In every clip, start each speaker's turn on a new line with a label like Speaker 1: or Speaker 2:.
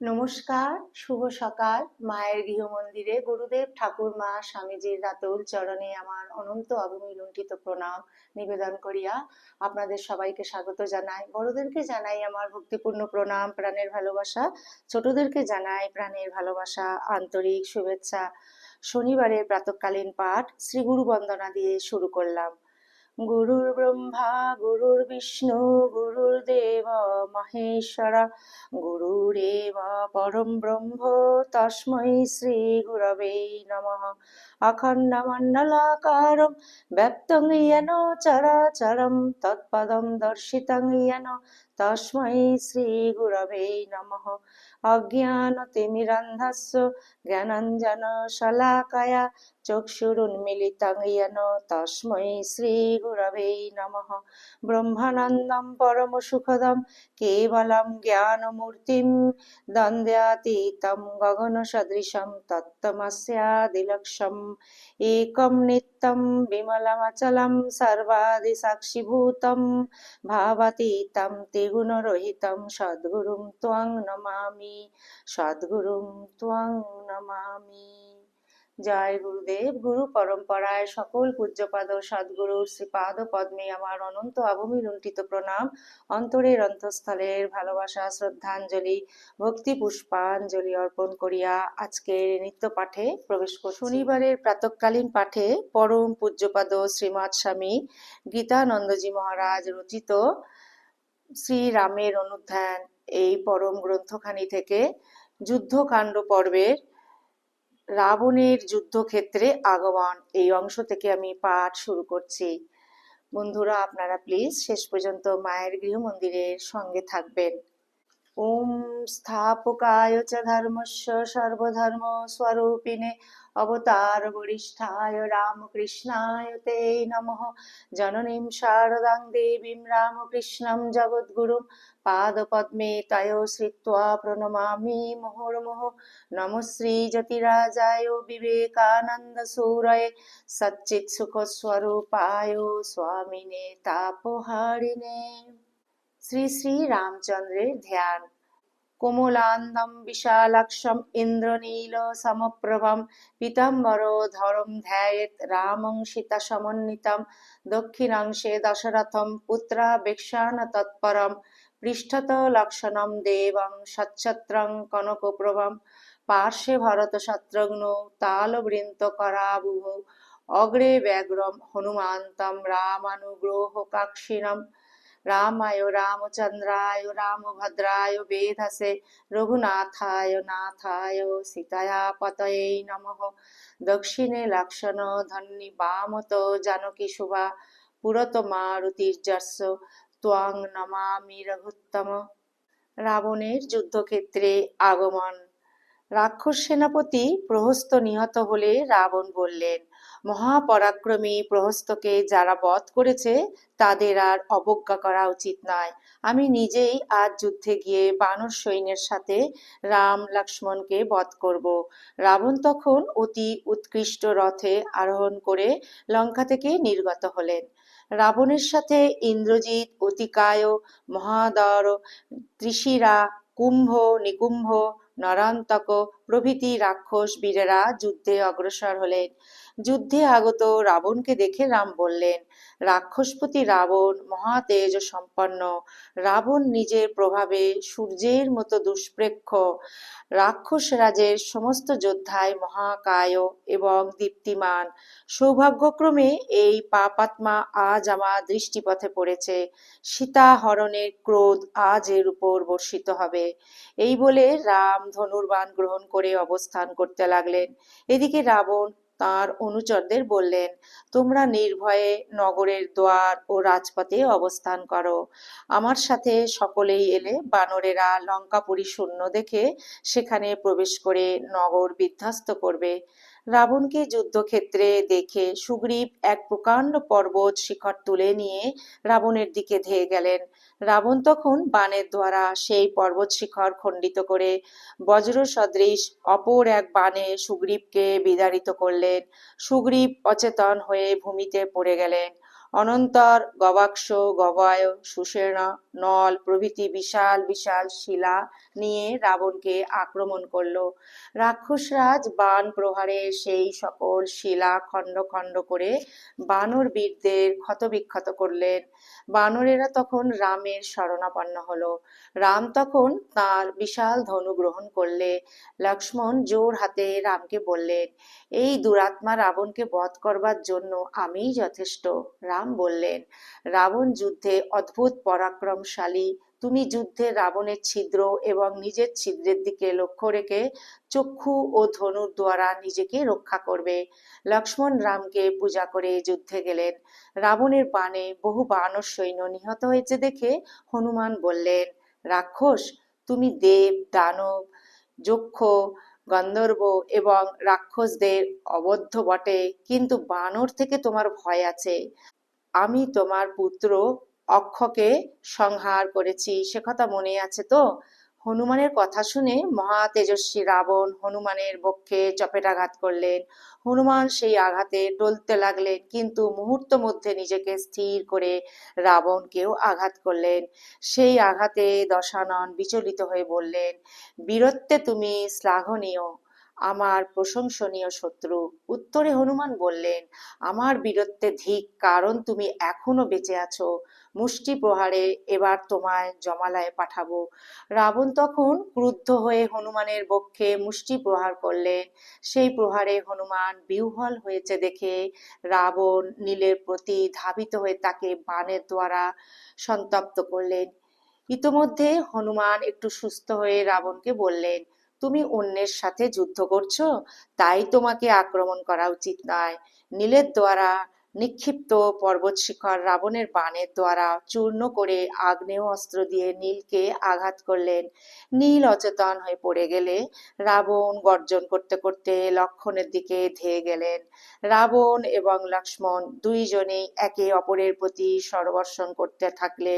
Speaker 1: নমস্কার, শুভ সকাল। মায়ের গৃহমন্দিরে গুরুদেব ঠাকুরমা স্বামীজির রাতুল চরণে আমার অনন্ত অগণী লুণ্ঠিত প্রণাম নিবেদন করিয়া আপনাদের সবাইকে স্বাগত জানাই। বড়দেরকে জানাই আমার ভক্তিপূর্ণ প্রণাম, প্রাণের ভালোবাসা। ছোটদেরকে জানাই প্রাণের ভালোবাসা, আন্তরিক শুভেচ্ছা। শনিবারের প্রাতঃকালীন পাঠ শ্রী গুরু বন্দনা দিয়ে শুরু করলাম। গুরুর ব্রহ্মা গুরুর বিষ্ণু গুরুর্দেব মহেশ্বর গুরুরেব পরম ব্রহ্ম তস্मै শ্রী গুরবে নমঃ। অখণ্ডমণ্ডলাকারম ব্যক্তং येन চরাচরম তৎপদম দর্শিতং येन তস্मै শ্রী গুরবে নমঃ। অজ্ঞানতিমিরান্ধস্য জ্ঞানাঞ্জন শলাকায়া চক্ষুরুন্মিলিतं येन তস্मै শ্রী গুরবে নমঃ। ব্রহ্মানন্দম পরমসুখদম কেবলম জ্ঞানমূর্তিম দ্বন্দ্বাতীতম গগনসদৃশম তত্ত্বমস্যাদিলক্ষ্যম একম নিত্যম বিমলমচলম সর্বাদিসাক্ষিভূতম ভাবাতীতম ত্রিগুণরহিতম সদ্গুরুম ত্বং নমামি, সদ্গুরুম ত্বং নমামি। জয় গুরুদেব। গুরু পরম্পরায় সকল পূজ্যপাদ সদ্গুরুর শ্রীপাদ পদ্মে আমার অনন্ত অগণী লুণ্ঠিত প্রণাম, অন্তরের অন্তঃস্থলের ভালোবাসা, শ্রদ্ধাঞ্জলি, ভক্তি পুষ্পাঞ্জলি অর্পণ করিয়া আজকের নিত্য পাঠে প্রবেশ করছি। শনিবারের প্রাতঃকালীন পাঠে পরম পূজ্যপাদ শ্রীমৎ স্বামী গীতানন্দজি মহারাজ রচিত শ্রীরামের অনুধ্যান এই পরম গ্রন্থখানি থেকে যুদ্ধকাণ্ড পর্বের রাবণের যুদ্ধক্ষেত্রে আগমন এই অংশ থেকে আমি পাঠ শুরু করছি। বন্ধুরা, আপনারা প্লিজ শেষ পর্যন্ত মায়ের গৃহমন্দিরের সঙ্গে থাকবেন। ওম স্থাপকায় চ ধর্মস্য সর্বধর্ম স্বরূপিণে অবতার বরিষ্ঠায় রামকৃষ্ণায় তে নমঃ। জননীম শারদাং দেবীম রামকৃষ্ণম জগদ্গুরুম পাদপদ্মে তয় শ্রিত্বা প্রণমামি মুহুর্মুহুঃ। নমঃ শ্রী যতিরাজায় বিবেকানন্দ সূরয়ে সচ্চিৎসুখস্বরূপায় স্বামিনে তাপহারিণে। শ্রী শ্রী রামচন্দ্রের ধ্যান। কোমলান্দম বিশালাক্ষম ইন্দ্রনীল সমপ্রভম পীতাম্বরধরম ধ্যায়েৎ রামং সীতা সমন্বিতম দক্ষিণাংশে দশরথম পুত্রাবেক্ষান তৎপরম পৃষ্ঠত লক্ষণম দেবং সচ্ছত্রং কনকপ্রভম পার্শ্বে ভরত শত্রুঘ্ন তালবৃন্তকরাবুভৌ অগ্রে ব্যাঘ্রম হনুমান্তম রামানুগ্রহকাঙ্ক্ষিণম। রামায় রামচন্দ্রায় রামভদ্রায় বেধসে রঘুনাথায় নাথায় সীতায়া পতয়ে নমঃ। দক্ষিণে লক্ষণ ধন্যি বামত জানকী শুভা পুরত মারুতির্যস্য ত্বং নমামি রঘুত্তম। রাবণের যুদ্ধক্ষেত্রে আগমন। রাক্ষস সেনাপতি প্রহস্ত নিহত হলে রাবণ বললেন, মহাপরাক্রমী প্রহস্তকে যারা বধ করেছে তাদের আর অবজ্ঞা করা উচিত নয়। আমি নিজেই আজ যুদ্ধে গিয়ে বানর সৈন্যের সাথে রাম লক্ষ্মণকে বধ করব। রাবণ তখন অতি উৎকৃষ্ট রথে আরোহণ করে লঙ্কা থেকে নির্গত হলেন। রাবণের সাথে ইন্দ্রজিৎ, অতিকায়, মহাদর, ত্রিশিরা, কুম্ভ, নিকুম্ভ, নরান্তক প্রভৃতি রাক্ষস বীরেরা যুদ্ধে অগ্রসর হলেন। যুদ্ধে আগত রাবণকে দেখে রাম বললেন, রাক্ষসপতি রাবণ মহাতেজ সম্পন্ন। রাবণ নিজের প্রভাবে সূর্যের মতো দুষ্প্রেক্ষ। রাক্ষস রাজের সমস্ত যোদ্ধায় মহাকায় এবং দীপ্তিমান। সৌভাগ্যক্রমে এই পাপাত্মা আজ আমার দৃষ্টিপথে পড়েছে। সীতা হরণের ক্রোধ আজ এর উপর বর্ষিত হবে। এই বলে রাম ধনুর্বাণ গ্রহণ করে অবস্থান করতে লাগলেন। এদিকে রাবণ তাঁর অনুচরদের বললেন, তোমরা নির্ভয়ে নগরের দ্বার ও রাজপথে অবস্থান করো। আমার সাথে সকলেই এলে বানরেরা লঙ্কাপুরী শূন্য দেখে সেখানে প্রবেশ করে নগর বিধ্বস্ত করবে। রাবণকে যুদ্ধক্ষেত্রে দেখে সুগ্রীব এক প্রকাণ্ড পর্বত শিখর তুলে নিয়ে রাবণের দিকে ধেয়ে গেলেন। রাবণ তখন বাণের দ্বারা সেই পর্বত শিখর খণ্ডিত করে বজ্র সদৃশ অপর এক বাণে সুগ্রীবকে বিদারিত করলেন। সুগ্রীব অচেতন হয়ে ভূমিতে পড়ে গেলেন। অনন্তর গবাক্ষ গবায় সুষেণ নল প্রভৃতি বিশাল বিশাল শিলা নিয়ে রাবণকে আক্রমণ করল। রাক্ষসরাজ বাণ প্রহারে সেই সকল শিলা খণ্ড খণ্ড করে বানর বীরদের ক্ষতবিক্ষত করলেন। বানরেরা তখন রামের শরণাপন্ন হলো। রাম তখন তার বিশাল ধনু গ্রহণ করলে লক্ষ্মণ জোর হাতে রামকে বললেন, এই দুরাত্মা রাবণকে বধ করবার জন্য আমিই যথেষ্ট। রাম বললেন, রাবণ যুদ্ধে অদ্ভুত পরাক্রমশালী। তুমি যুদ্ধে রাবণের ছিদ্র এবং নিজের ছিদ্রের দিকে লক্ষ্য রেখে চক্ষু ও ধনুর দ্বারা নিজেকে রক্ষা করবে। লক্ষ্মণ রামকে পূজা করে যুদ্ধে গেলেন। রাবণের বাণে বহু বানর সৈন্য নিহত হয়েছে দেখে হনুমান বললেন, রাক্ষস, তুমি দেব দানব যক্ষ গন্ধর্ব এবং রাক্ষসদের অবদ্ধ বটে, কিন্তু বানর থেকে তোমার ভয় আছে। আমি তোমার পুত্র অক্ষকে সংহার করেছি, সে কথা মনে আছে তো? হনুমানের কথা শুনে মহা তেজস্বী রাবণ হনুমানের বক্ষে চপেটাঘাত করলেন। হনুমান সেই আঘাতে টলতে লাগলেন, কিন্তু মুহূর্ত মধ্যে নিজেকে স্থির করে রাবণকেও আঘাত করলেন। সেই আঘাতে দশানন বিচলিত হয়ে বললেন, বীরত্বে তুমি শ্লাঘনীয়, আমার প্রশংসনীয় শত্রু। উত্তরে হনুমান বললেন, আমার বীরত্বে ধিক, কারণ তুমি এখনো বেঁচে আছো। মুষ্টি প্রহারে এবার তোমায় জমালয়ে পাঠাবো। রাবণ তখন ক্রুদ্ধ হয়ে হনুমানের বক্ষে মুষ্টি প্রহার করলেন। সেই প্রহারে হনুমান বিহ্বল হয়েছে দেখে রাবণ নীলের প্রতি ধাবিত হয়ে তাকে বাণের দ্বারা সন্তপ্ত করলেন। ইতোমধ্যে হনুমান একটু সুস্থ হয়ে রাবণকে বললেন, তুমি অন্যের সাথে যুদ্ধ করছো, তাই তোমাকে আক্রমণ করা উচিত নয়। নীলের দ্বারা নিক্ষিপ্ত পর্বত শিখর রাবণের বাণের দ্বারা চূর্ণ করে আগ্নেয় অস্ত্র দিয়ে নীলকে আঘাত করলেন। নীল অচেতন হয়ে পড়ে গেলে রাবণ গর্জন করতে করতে লক্ষ্মণের দিকে ধেয়ে গেলেন। রাবণ এবং লক্ষ্মণ দুইজনেই একে অপরের প্রতি শরবর্ষণ করতে থাকলে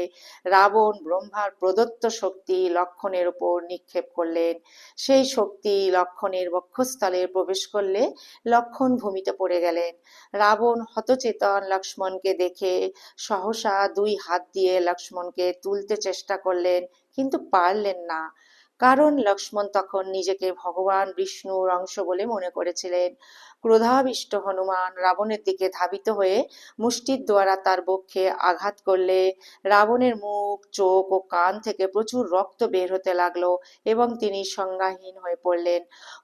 Speaker 1: রাবণ ব্রহ্মার প্রদত্ত শক্তি লক্ষ্মণের উপর নিক্ষেপ করলেন। সেই শক্তি লক্ষ্মণের বক্ষস্থলে প্রবেশ করলে লক্ষ্মণ ভূমিতে পড়ে গেলেন। রাবণ হতচেতন লক্ষ্মণকে দেখে সহসা দুই হাত দিয়ে লক্ষ্মণকে তুলতে চেষ্টা করলেন, কিন্তু পারলেন না। কারণ লক্ষ্মণ তখন নিজেকে ভগবান বিষ্ণুর অংশ বলে মনে করেছিলেন। ক্রোধাবিষ্ট হনুমান রাবণের দিকে ধাবিত হয়ে মুষ্টির দ্বারা তার বক্ষে আঘাত করলে রাবণের মুখ, চোখ ও কান থেকে প্রচুর রক্ত বের হতে লাগলো এবং তিনি সংজ্ঞাহীন হয়ে পড়লেন।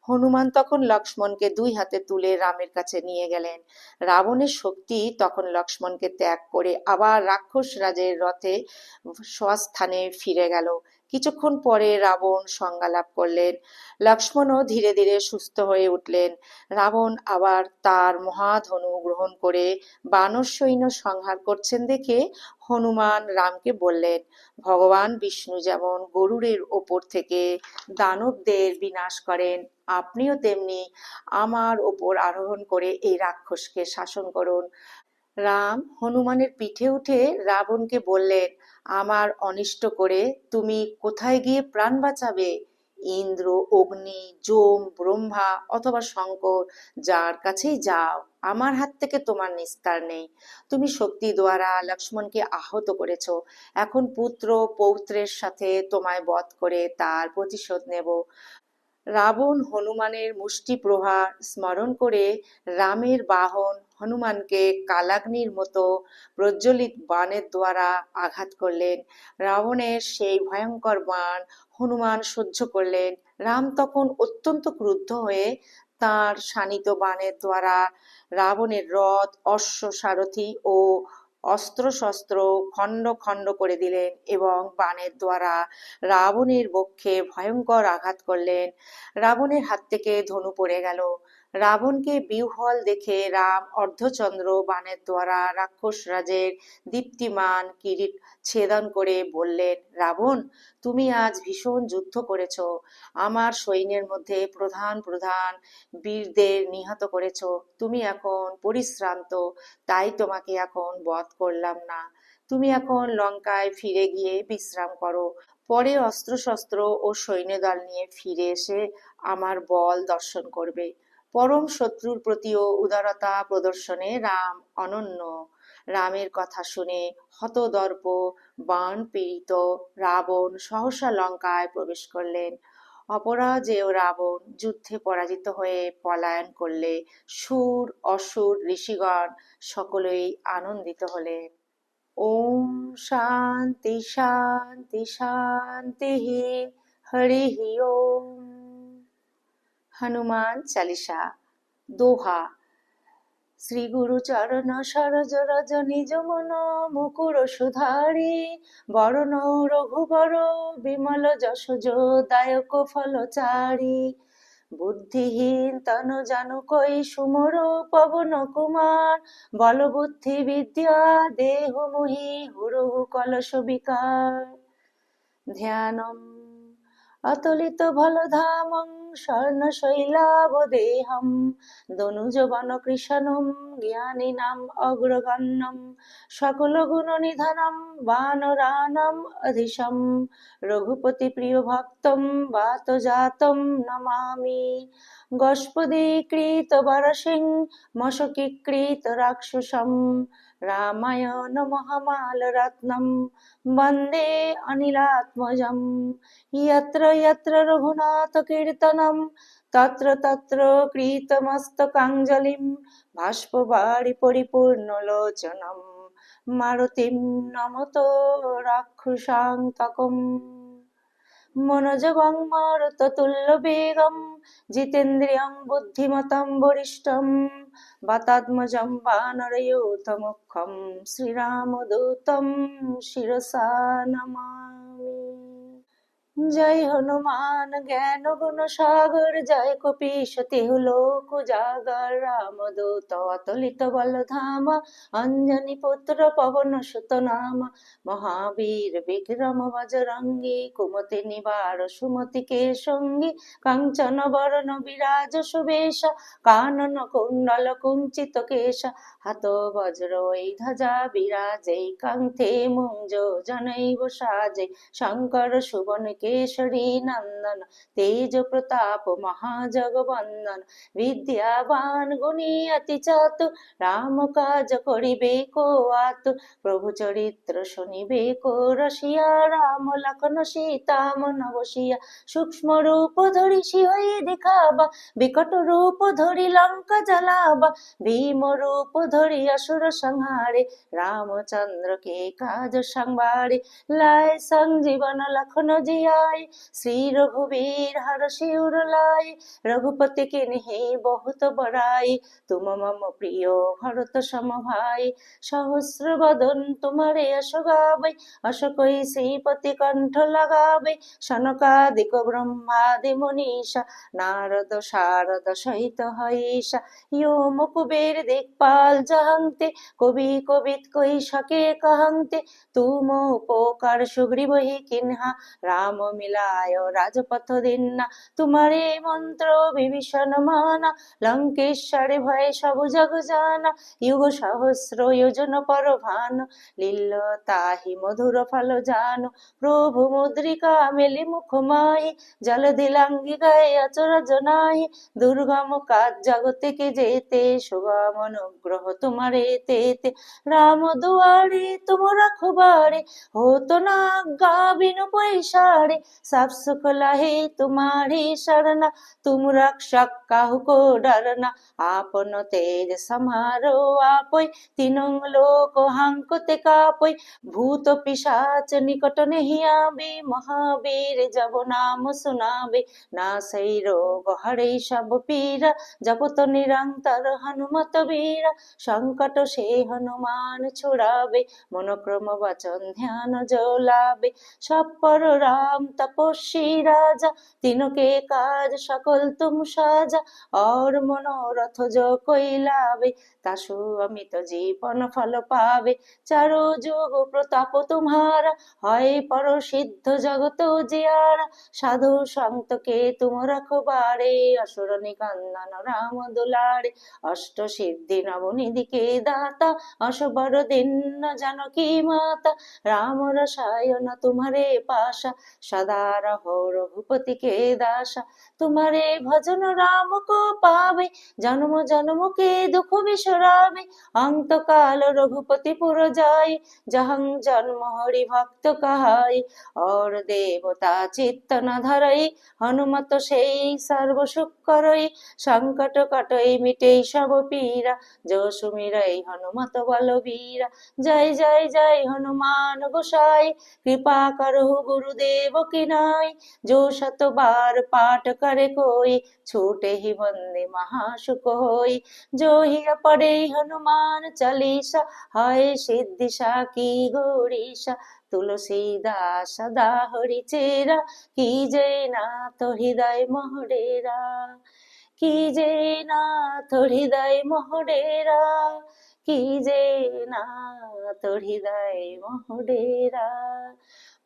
Speaker 1: হনুমান তখন লক্ষ্মণকে দুই হাতে তুলে রামের কাছে নিয়ে গেলেন। রাবণের শক্তি তখন লক্ষ্মণকে ত্যাগ করে আবার রাক্ষস রাজের রথে স্বস্থানে ফিরে গেল। কিছুক্ষণ পরে রাবণ সংজ্ঞা লাভ করলেন। লক্ষ্মণও ধীরে ধীরে সুস্থ হয়ে উঠলেন। রাবণ আবার তার মহাধনু গ্রহণ করে বানর সৈন্য সংহার করছেন দেখে হনুমান রামকে বললেন, ভগবান বিষ্ণু যেমন গরুড়ের ওপর থেকে দানবদের বিনাশ করেন, আপনিও তেমনি আমার ওপর আরোহণ করে এই রাক্ষসকে শাসন করুন। রাম হনুমানের পিঠে উঠে রাবণকে বললেন, আমার অনিষ্ট করে তুমি কোথায় গিয়ে প্রাণ বাঁচাবে? ইন্দ্র, অগ্নি, যম, ব্রহ্মা অথবা শঙ্কর, যার কাছেই যাও, আমার হাত থেকে তোমার নিস্তার নেই। তুমি শক্তি দ্বারা লক্ষ্মণকে আহত করেছ, এখন পুত্র পৌত্রের সাথে তোমায় বধ করে তার প্রতিশোধ নেব। রাবণ হনুমানের মুষ্টি প্রহার স্মরণ করে রামের বাহন হনুমানকে কালাগ্নির মতো প্রজ্বলিত বাণের দ্বারা আঘাত করলেন। রাবণের সেই ভয়ঙ্কর বাণ হনুমান সহ্য করলেন। রাম তখন অত্যন্ত ক্রুদ্ধ হয়ে তাঁর শানিত বাণের দ্বারা রাবণের রথ, অশ্ব, সারথি ও অস্ত্রশস্ত্র খণ্ড খণ্ড করে দিলেন এবং বাণের দ্বারা রাবণের বক্ষে ভয়ঙ্কর আঘাত করলেন। রাবণের হাত থেকে ধনু পড়ে গেল। রাবণকে বিহ্বল দেখে রাম অর্ধচন্দ্র বাণের দ্বারা রাক্ষস রাজের দীপ্তিমান কিরীট ছেদন করে বললেন, রাবণ, তুমি আজ ভীষণ যুদ্ধ করেছ, আমার সৈন্যের মধ্যে প্রধান প্রধান বীরদের নিহত করেছ। তুমি এখন পরিশ্রান্ত, তাই তোমাকে এখন বধ করলাম না। তুমি এখন লঙ্কায় ফিরে গিয়ে বিশ্রাম করো। পরে অস্ত্রশস্ত্র ও সৈন্যদল নিয়ে ফিরে এসে আমার বল দর্শন করবে। পরম শত্রুর প্রতিও উদারতা প্রদর্শনে রাম অনন্য। রামের কথা শুনে হতদর্প বাণ পীড়িত রাবণ সহসা লঙ্কায় প্রবেশ করলেন। অপরাজেয় রাবণ যুদ্ধে পরাজিত হয়ে পলায়ন করলে সুর অসুর ঋষিগণ সকলেই আনন্দিত হলেন। ওম শান্তি শান্তি শান্তি হরি ওম। হনুমান চালিসা দোহা। শ্রী গুরু চরণ সরজ রজ নিজ মন মুকুর সুধারি বরণ রঘুবর বিমল যশোজ দায়ক ফলচারি বুদ্ধিহীন তন জানু কই সুমর পবন কুমার বল বুদ্ধি বিদ্যা দেহ মোহি হুরহু কলস বিকার ধ্যানম অতুলিত বলধামং স্বর্ণশৈলাবদেহম দনুজবন কৃষ্ণম জ্ঞানিনাম অগ্রগণ্যম সকল গুণ নিধানম বানরানাম অধীশম রঘুপতি প্রিয় ভক্তম বাত জাতম নমামি গোষ্পদীকৃত বরসিং মশকীকৃত রাক্ষসম রামায়ণ মহামাল রত্নম বন্দে অনিলাত্মজম यत्र यत्र रघुनाथ कीर्तनं तत्र तत्र कृतमस्तकाञ्जलिं बाष्पवारि परिपूर्णलोचनं मारुतिं नमत राक्षसान्तकम् मनोजवं मारुततुल्यवेगं जितेन्द्रियं बुद्धिमतं वरिष्ठं वातात्मजं वानरयूथमुखं श्रीरामदूतं शिरसा नमामि। जय हनुमान ज्ञान गुण सागर जय कपीश तिहु लोक उजागर रामदूत अतुलित बल धाम अंजनी पुत्र पवन सुत नाम महावीर विक्रम बजरंगी कुमति निवार सुमति के संगी कंचन बरन विराज सुवेश कानन कुंडल कुंचित केश हाथ वज्र ध्वजा विराजे कंठे मुंजो जनैव साजे शंकर सुवन केशरी नंदन तेज प्रताप महाजगवंदन विद्यावान गुणी अति चातुर राम काज करिबे को आतुर प्रभु चरित्र शुनिबे को रसिया राम लखन सीता मन बसिया सूक्ष्म रूप धरि सिंहई देखाबा विकट रूप धरि लंका जलाबा भीम रूप धरि असुर संहारे रामचंद्र के काज संवारे लाए संजीवन लखन जियाए श्री रघुवीर हर शिवर लाए रघुपति के नहीं बहुत बड़ाई तुम मम प्रिय भरत सम भाई सहस्र बदन तुम्हारे यश गावे अस कोई श्रीपति कंठ लगावे सनकादिक ब्रह्मादि मुनीषा नारद शारद सहित हईषा योम कुबेर दिक्पाल जहंते कवि कवित कही सके कहंते तुम उपकार सुग्रीव ही किन्हा राम मिलाय राजपथ दिन्ना तुम्हारे मंत्र विभीषण माना लंकेश्वरी भय सब जग जाना युग सहस्र योजन पर भान लील ताहि मधुर फल जानो प्रभु मुद्रिका मेली मुख माहि जल दिलांगी गाय अचर जनाहि दुर्गम काज जगते के जेते सुगम अनुग्रह तुम्हारे तेते राम दुआरे तुम रखबारे हो तो ना गा बिनु पैसारे सब सुख लाहे तुम्हारी शरणा तुम रक्षक काहू को डरना आपन तेज समारो आपै तीनों लोक हांकते कापै भूत पिशाच निकट नहीं आवे महावीर जब नाम सुनावे नासै रोग हरै सब पीरा जपत निरंतर हनुमत वीरा संकट से हनुमान छुड़ावे मनोक्रम वचन ध्यान जो लावे सब पर राम तपस्वी राजा तीनों के काज सकल तुम साजा और मनोरथ जो कोई लावे तासु अमित जीवन फल पावे चारो जुग प्रताप तुम्हारा है पर सिद्ध जगत जियारा साधु संत के तुम रखबारे असुर निकंदन राम दुलारे अष्ट सिद्धि नव निधि के दाता असबर दिन जानकी माता राम रसायन तुम्हारे पाशा सदा रहो रघुपति के दासा। तुम्हारे भजन राम को पावे, जन्म जन्म के दुख बिसरावे। अंत काल रघुपति पुर जाई, जहं जन्म हरि भक्त कहाई। और देवता चित्त न धरई, हनुमत সেই सर्व सुख करई। संकट कटई मिटई सब पीरा, जो सुमिरई हनुमत बलबीरा। जय जय जय हनुमान गोसाई, कृपा करहु गुरुदेव की नाई। जो शत बार पाठ करे कोई, छूटे ही बंदे महासुख होई। जो ही पढ़े हनुमान चालीसा, हाय सिद्धि साकी गौरीशा। तुलसीदास सदा हरि चेरा, कीजे नाथ हृदय मोहडेरा। कीजे नाथ हृदय मोहडेरा, कीजे नाथ हृदय मोहडेरा।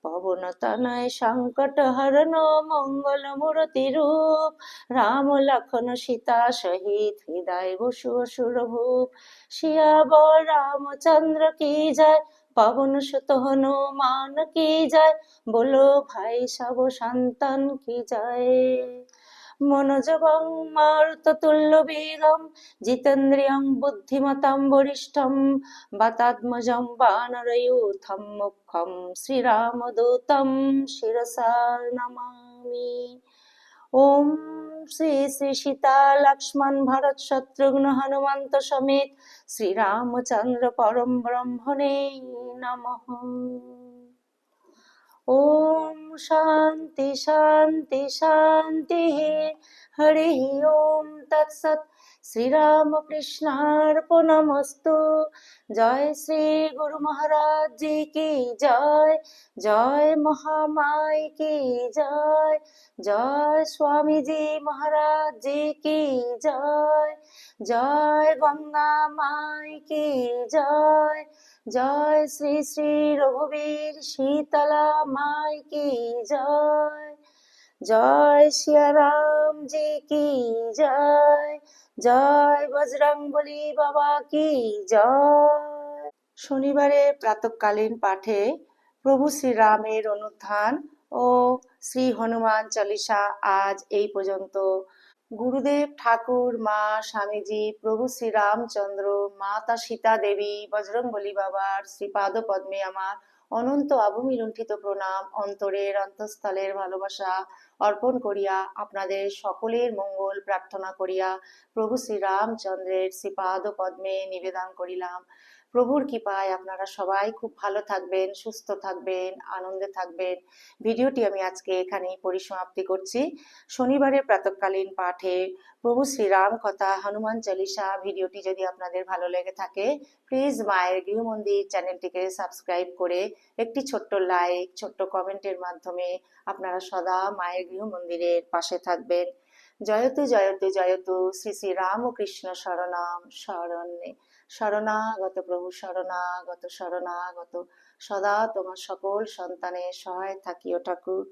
Speaker 1: पवन तनय संकट हरन मंगल मूर्ति रूप, राम लखन सीता सहित हृदय बसु असुर भूप। सियावर रामचंद्र की जय, पवन सुत हनुमान की जय। बोलो भाई सब संतन की जय। मनोजवं मारुततुल्य वेगं, जितेन्द्रियं बुद्धिमतां वरिष्ठं। वातात्मजं वानरयूथं मुख्यं, श्रीरामदूतं शिरसा नमामि। ओम श्री श्री सीता लक्ष्मण भरत शत्रुघ्न हनुमंत समेत श्री रामचंद्र परम ब्रह्मणे नमः। ओम शांति शांति शांति। हरि ओम तत्सत। श्री राम कृष्णार्पणमस्तु। जय श्री गुरु महाराज जी की जय। जय महामाई की जय। जय स्वामी जी महाराज जी की जय। जय गंगा माई की जय। जय श्री श्री रघुवीर शीतला माई की जय। जय सिया राम जी की जय। जय बजरंगबली बाबा की जय। শনিবারে প্রাতঃকালীন পাঠে প্রভু শ্রীরামের অনুধ্যান ও শ্রী হনুমান চালিসা আজ এই পর্যন্ত। গুরুদেব ঠাকুর, মা স্বামীজি, প্রভু শ্রীরামচন্দ্র, মাতা সীতা দেবী, বজরংবলী বাবার শ্রীপাদ পদ্মে আমার অনন্ত অবমি লুণ্ঠিত প্রণাম, অন্তরের অন্তঃস্থলের ভালোবাসা অর্পণ করিয়া আপনাদের সকলের মঙ্গল প্রার্থনা করিয়া প্রভু শ্রীরামচন্দ্রের শ্রীপাদ পদ্মে নিবেদন করিলাম। প্রভুর কৃপায় আপনারা সবাই খুব ভালো থাকবেন, সুস্থ থাকবেন, আনন্দে থাকবেন। ভিডিওটি আমি আজকে এখানেই পরিসমাপ্তি করছি। শনিবারের প্রাতঃকালীন পাঠে প্রভু শ্রীরাম কথা হনুমান চালিসা ভিডিওটি যদি আপনাদের ভালো লেগে থাকে, প্লিজ মায়ের গৃহমন্দির চ্যানেলটিকে সাবস্ক্রাইব করে একটি ছোট্ট লাইক, ছোট্ট কমেন্টের মাধ্যমে আপনারা সদা মায়ের গৃহমন্দিরের পাশে থাকবেন। জয়তু জয়তু জয়তু শ্রী শ্রী রামকৃষ্ণ শরণাম শরণ্যে। শরণাগত প্রভু শরণাগত শরণাগত, সদা তোমার সকল সন্তানের সহায় থাকিও ঠাকুর।